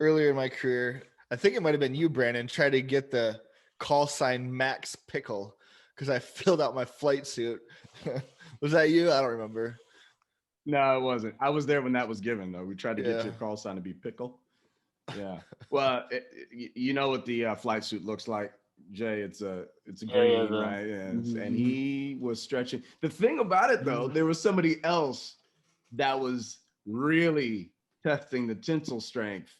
earlier in my career, I think it might have been you, Brandon, tried to get the call sign Max Pickle because I filled out my flight suit. Was that you? I don't remember. No, it wasn't. I was there when that was given, though. We tried to get Yeah. your call sign to be Pickle. Yeah. Well, you know what the flight suit looks like, Jay. It's a green, right? And he was stretching. The thing about it, though, there was somebody else that was really testing the tensile strength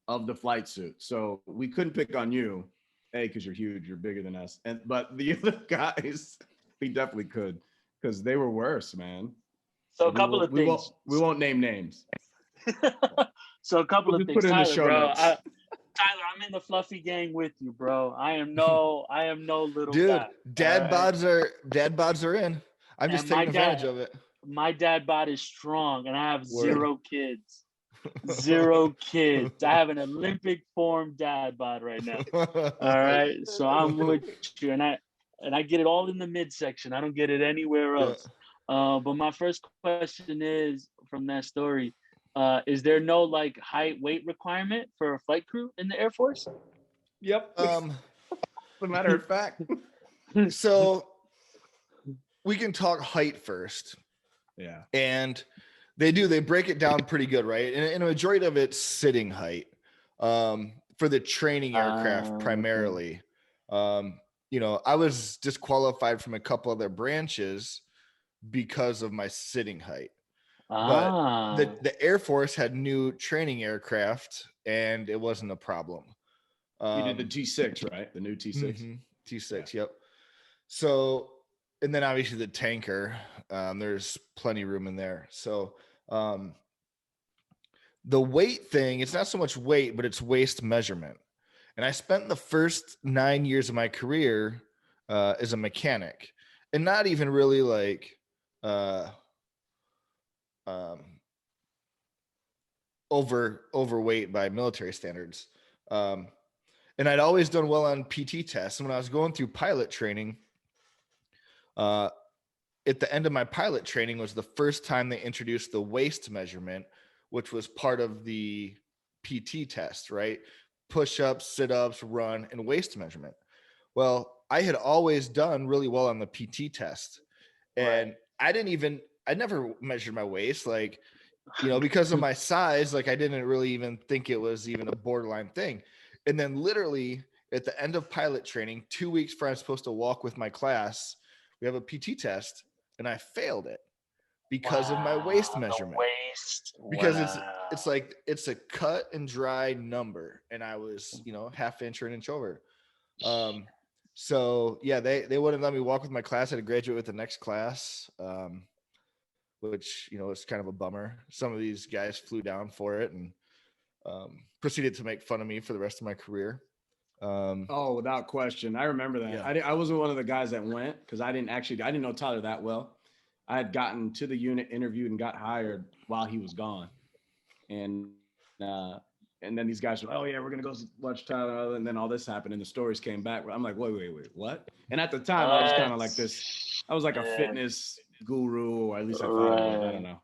of the flight suit. So we couldn't pick on you, because you're huge, you're bigger than us. But the other guys, we definitely could, because they were worse, man. So a couple of things. We won't name names. So a couple of things, put it in the Tyler, show bro. notes. Tyler, I'm in the fluffy gang with you, bro. I am no little Dude, guy. dad bods are in. I'm just taking advantage of it. My dad bod is strong, and I have zero kids. Zero kids. I have an Olympic form dad bod right now. All right, so I'm with you, and I get it all in the midsection. I don't get it anywhere else. Yeah. But my first question is from that story. Is there no like height weight requirement for a flight crew in the Air Force? Yep. As a matter of fact. So we can talk height first. Yeah. And they break it down pretty good, right? And a majority of it's sitting height for the training aircraft primarily. You know, I was disqualified from a couple other branches because of my sitting height. But the Air Force had new training aircraft, and it wasn't a problem. You did the T6, right? The new T6. Mm-hmm. T6, yeah. Yep. So, and then obviously the tanker, there's plenty of room in there. So the weight thing, it's not so much weight, but it's waist measurement. And I spent the first 9 years of my career as a mechanic, and not even really like overweight by military standards. And I'd always done well on PT tests. And when I was going through pilot training, at the end of my pilot training was the first time they introduced the waist measurement, which was part of the PT test, right? Push-ups, sit-ups, run, and waist measurement. Well, I had always done really well on the PT test. And right. I never measured my waist, like, you know, because of my size, like I didn't really even think it was even a borderline thing. And then literally at the end of pilot training, 2 weeks before I'm supposed to walk with my class, we have a PT test, and I failed it because of my waist measurement. Because it's like it's a cut and dry number, and I was, you know, half inch or an inch over. So yeah, they wouldn't let me walk with my class. I had to graduate with the next class, which, you know, is kind of a bummer. Some of these guys flew down for it and proceeded to make fun of me for the rest of my career. Without question. I remember that. Yeah. I wasn't one of the guys that went because I didn't know Tyler that well. I had gotten to the unit, interviewed, and got hired while he was gone. And then these guys were, oh yeah, we're gonna go watch Tyler, and then all this happened, and the stories came back. I'm like, wait, what? And at the time, I was kind of like this. I was like a fitness guru, or at least I thought I was. I don't know.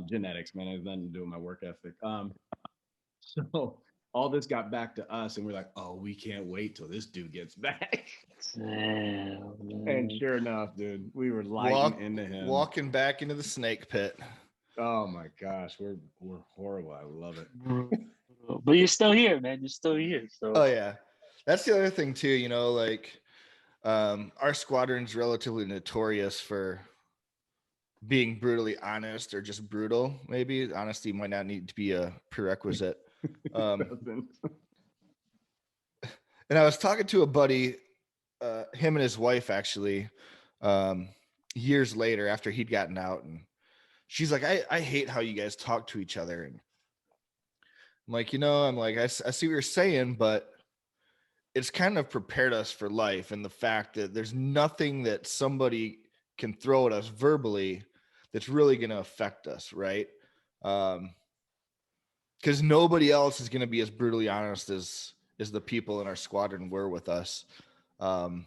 Genetics, man, it has nothing to do with my work ethic. So all this got back to us, and we're like, oh, we can't wait till this dude gets back. And sure enough, dude, we were lighting into him. Walking back into the snake pit. Oh my gosh, we're horrible. I love it. But you're still here, man. You're still here. So. Oh yeah, that's the other thing too. You know, like our squadron's relatively notorious for being brutally honest, or just brutal. Maybe honesty might not need to be a prerequisite. And I was talking to a buddy, him and his wife actually, years later after he'd gotten out, and she's like, I hate how you guys talk to each other. And I'm like, you know, I see what you're saying, but it's kind of prepared us for life. And the fact that there's nothing that somebody can throw at us verbally that's really going to affect us. Right. Because nobody else is going to be as brutally honest as the people in our squadron were with us. And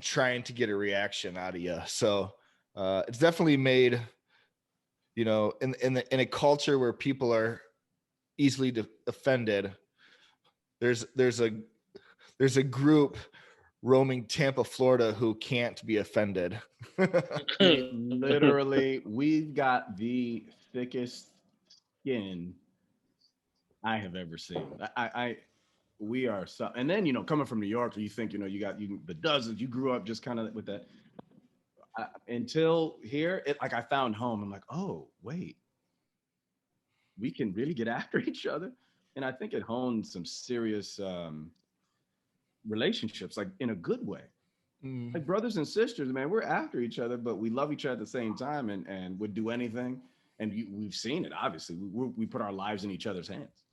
trying to get a reaction out of you. So it's definitely made, you know, in a culture where people are easily offended, there's a group roaming Tampa, Florida, who can't be offended. Literally, we've got the thickest skin I have ever seen. We are so, and then, you know, coming from New York, you think, you know, you got the dozens, you grew up just kind of with that. Until here, like I found home. I'm like, oh, wait, we can really get after each other. And I think it honed some serious relationships, like in a good way. Like brothers and sisters, man, we're after each other, but we love each other at the same time, and would do anything. And we've seen it, obviously. We put our lives in each other's hands.